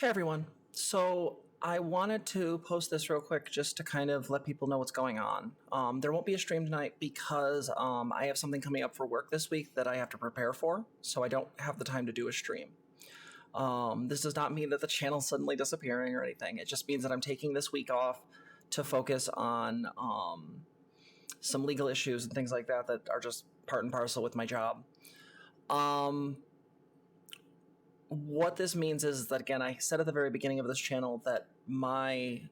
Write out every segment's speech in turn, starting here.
Hey everyone. So I wanted to post this real quick just to kind of let people know what's going on. There won't be a stream tonight because I have something coming up for work this week that I have to prepare for, so I don't have the time to do a stream. This does not mean that the channel's suddenly disappearing or anything. It just means that I'm taking this week off to focus on some legal issues and things like that that are just part and parcel with my job. What this means is that, again, I said at the very beginning of this channel that my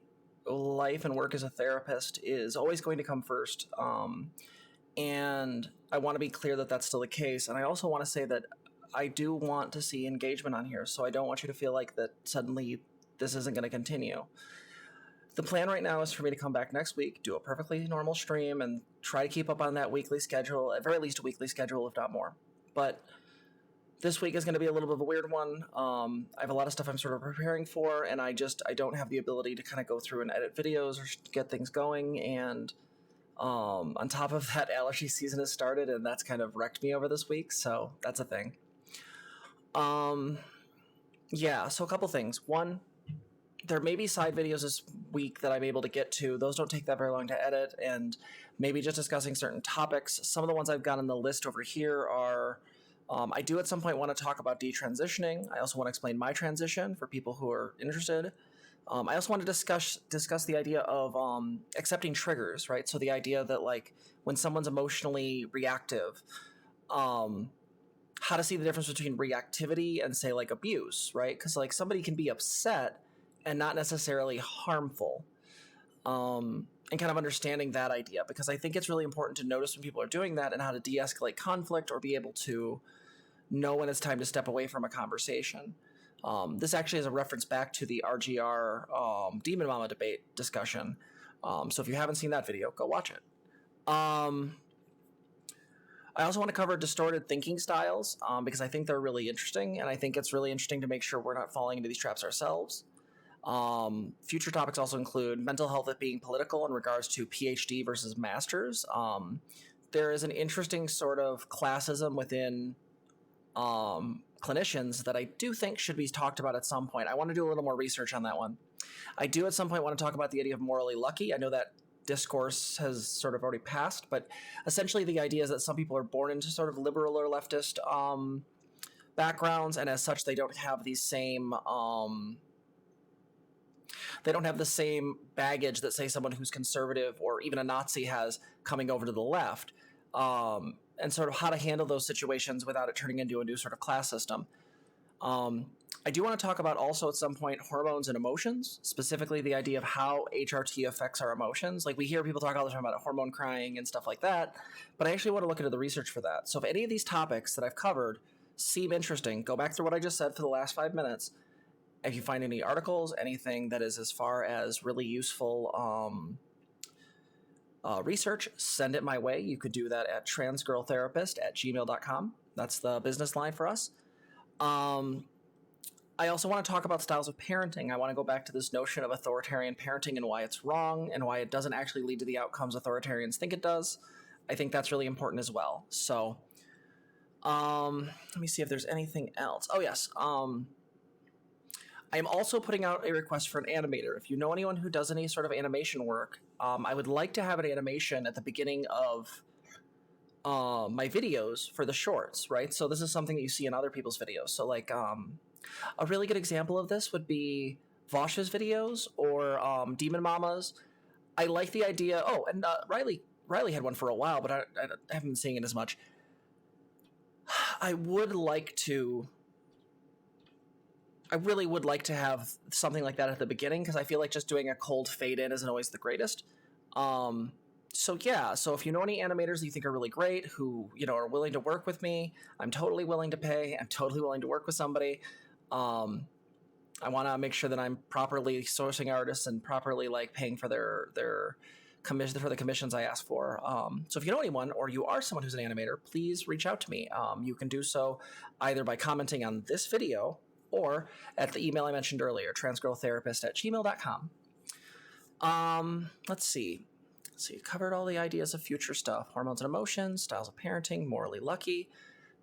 life and work as a therapist is always going to come first. And I want to be clear that that's still the case. And I also want to say that I do want to see engagement on here. So I don't want you to feel like that suddenly this isn't going to continue. The plan right now is for me to come back next week, do a perfectly normal stream, and try to keep up on that weekly schedule, at very least a weekly schedule, if not more. But this week is going to be a little bit of a weird one. I have a lot of stuff I'm sort of preparing for, and I don't have the ability to kind of go through and edit videos or get things going. And on top of that, allergy season has started, and that's kind of wrecked me over this week. So that's a thing. Yeah, so a couple things. One, there may be side videos this week that I'm able to get to. Those don't take that very long to edit, and maybe just discussing certain topics. Some of the ones I've got on the list over here are... I do at some point want to talk about detransitioning. I also want to explain my transition for people who are interested. I also want to discuss the idea of accepting triggers, right? So the idea that, like, when someone's emotionally reactive, how to see the difference between reactivity and, say, like, abuse, right? Because, like, somebody can be upset and not necessarily harmful. And kind of understanding that idea, because I think it's really important to notice when people are doing that and how to de-escalate conflict or be able to know when it's time to step away from a conversation. This actually is a reference back to the RGR Demon Mama debate discussion. So if you haven't seen that video, go watch it. I also want to cover distorted thinking styles because I think they're really interesting, and I think it's really interesting to make sure we're not falling into these traps ourselves. Future topics also include mental health being political in regards to PhD versus masters. There is an interesting sort of classism within clinicians that I do think should be talked about at some point. I want to do a little more research on that one. I do at some point want to talk about the idea of morally lucky. I know that discourse has sort of already passed, but essentially the idea is that some people are born into sort of liberal or leftist backgrounds, and as such they don't have the same baggage that, say, someone who's conservative or even a Nazi has coming over to the left, and sort of how to handle those situations without it turning into a new sort of class system. I do want to talk about also at some point hormones and emotions, specifically the idea of how HRT affects our emotions. Like, we hear people talk all the time about hormone crying and stuff like that, but I actually want to look into the research for that. So if any of these topics that I've covered seem interesting, go back through what I just said for the last 5 minutes. If you find any articles, anything that is as far as really useful research, send it my way. You could do that at transgirltherapist@gmail.com. That's the business line for us. I also want to talk about styles of parenting. I want to go back to this notion of authoritarian parenting and why it's wrong and why it doesn't actually lead to the outcomes authoritarians think it does. I think that's really important as well. So let me see if there's anything else. Oh, yes. I am also putting out a request for an animator. If you know anyone who does any sort of animation work, I would like to have an animation at the beginning of my videos for the shorts, right? So this is something that you see in other people's videos. So, like, a really good example of this would be Vosh's videos or Demon Mama's. I like the idea. Oh, and Riley had one for a while, but I haven't been seeing it as much. I really would like to have something like that at the beginning, because I feel like just doing a cold fade in isn't always the greatest. So yeah, so if you know any animators that you think are really great, who, you know, are willing to work with me, I'm totally willing to pay. I'm totally willing to work with somebody. I want to make sure that I'm properly sourcing artists and properly, like, paying for their commission, for the commissions I ask for. So if you know anyone, or you are someone who's an animator, please reach out to me. You can do so either by commenting on this video or at the email I mentioned earlier, transgirltherapist@gmail.com. Let's see. So you covered all the ideas of future stuff: hormones and emotions, styles of parenting, morally lucky,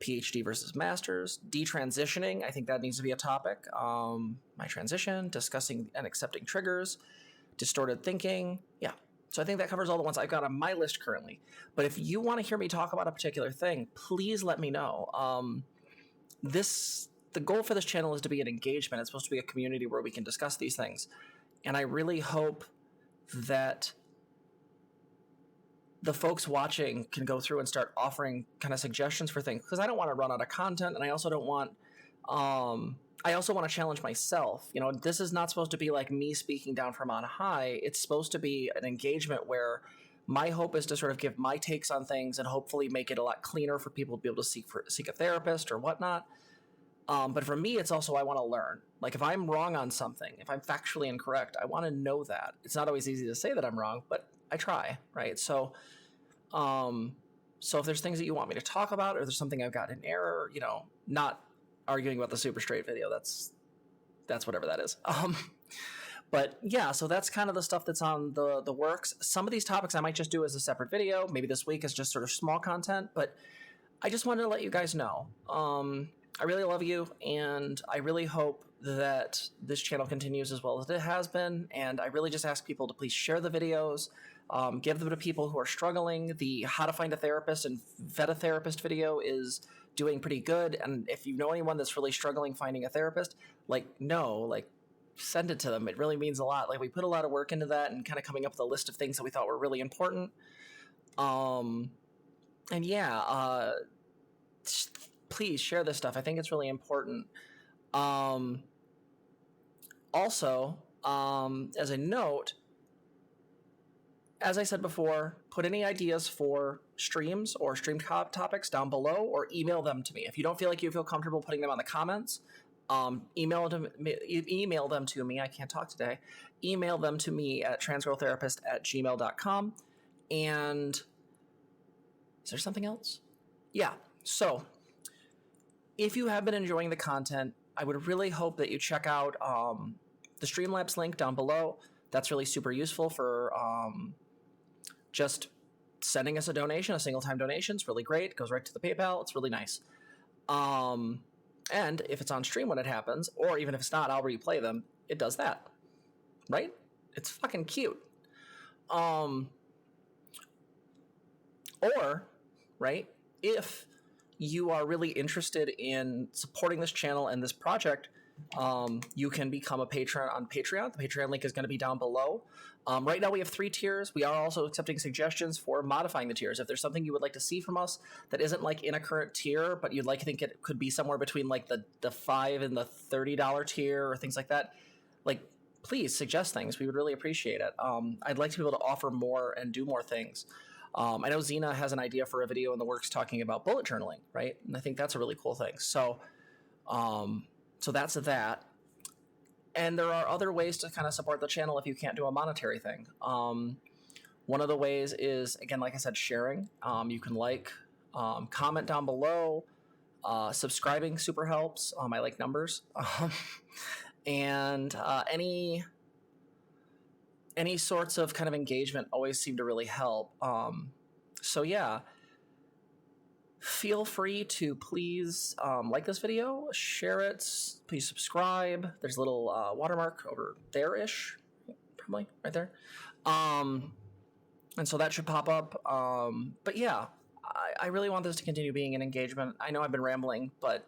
PhD versus master's, detransitioning. I think that needs to be a topic. My transition, discussing and accepting triggers, distorted thinking. Yeah. So I think that covers all the ones I've got on my list currently. But if you want to hear me talk about a particular thing, please let me know. The goal for this channel is to be an engagement. It's supposed to be a community where we can discuss these things. And I really hope that the folks watching can go through and start offering kind of suggestions for things, because I don't want to run out of content, and I also don't want I also want to challenge myself. You know, this is not supposed to be like me speaking down from on high. It's supposed to be an engagement where my hope is to sort of give my takes on things and hopefully make it a lot cleaner for people to be able to seek a therapist or whatnot. But for me, it's also I want to learn. Like if I'm wrong on something, if I'm factually incorrect, I want to know that. It's not always easy to say that I'm wrong, but I try, right? So if there's things that you want me to talk about, or there's something I've got in error, you know, not arguing about the super straight video, that's whatever that is. But yeah, so that's kind of the stuff that's on the works. Some of these topics I might just do as a separate video. Maybe this week is just sort of small content, but I just wanted to let you guys know. I really love you, and I really hope that this channel continues as well as it has been, and I really just ask people to please share the videos, give them to people who are struggling. The how to find a therapist and vet a therapist video is doing pretty good, and if you know anyone that's really struggling finding a therapist, send it to them. It really means a lot. Like, we put a lot of work into that and kind of coming up with a list of things that we thought were really important. And yeah, please share this stuff. I think it's really important. Also, as a note, as I said before, put any ideas for streams or stream topics down below, or email them to me. If you don't feel like you feel comfortable putting them on the comments, email them to me. I can't talk today. Email them to me at transgirltherapist@gmail.com. And is there something else? Yeah. So if you have been enjoying the content, I would really hope that you check out the Streamlabs link down below. That's really super useful for just sending us a donation. A single-time donation is really great. It goes right to the PayPal. It's really nice. And if it's on stream when it happens, or even if it's not, I'll replay them. It does that, right? It's fucking cute. Or, right, if you are really interested in supporting this channel and this project, you can become a patron on Patreon. The Patreon link is going to be down below. Right now we have 3 tiers. We are also accepting suggestions for modifying the tiers. If there's something you would like to see from us that isn't like in a current tier, but you'd like to think it could be somewhere between like the $5 and the $30 tier or things like that, like, please suggest things. We would really appreciate it. I'd like to be able to offer more and do more things. I know Zena has an idea for a video in the works talking about bullet journaling, right? And I think that's a really cool thing. So that's that. And there are other ways to kind of support the channel if you can't do a monetary thing. One of the ways is, again, like I said, sharing. You can comment down below. Subscribing super helps. I like numbers. And any sorts of kind of engagement always seem to really help. So yeah, feel free to please like this video, share it, please subscribe. There's a little watermark over there-ish, probably right there. And so that should pop up. But yeah, I really want this to continue being an engagement. I know I've been rambling, but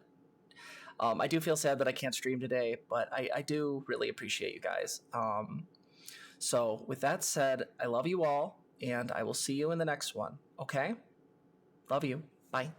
I do feel sad that I can't stream today, but I do really appreciate you guys. So with that said, I love you all, and I will see you in the next one, okay? Love you. Bye.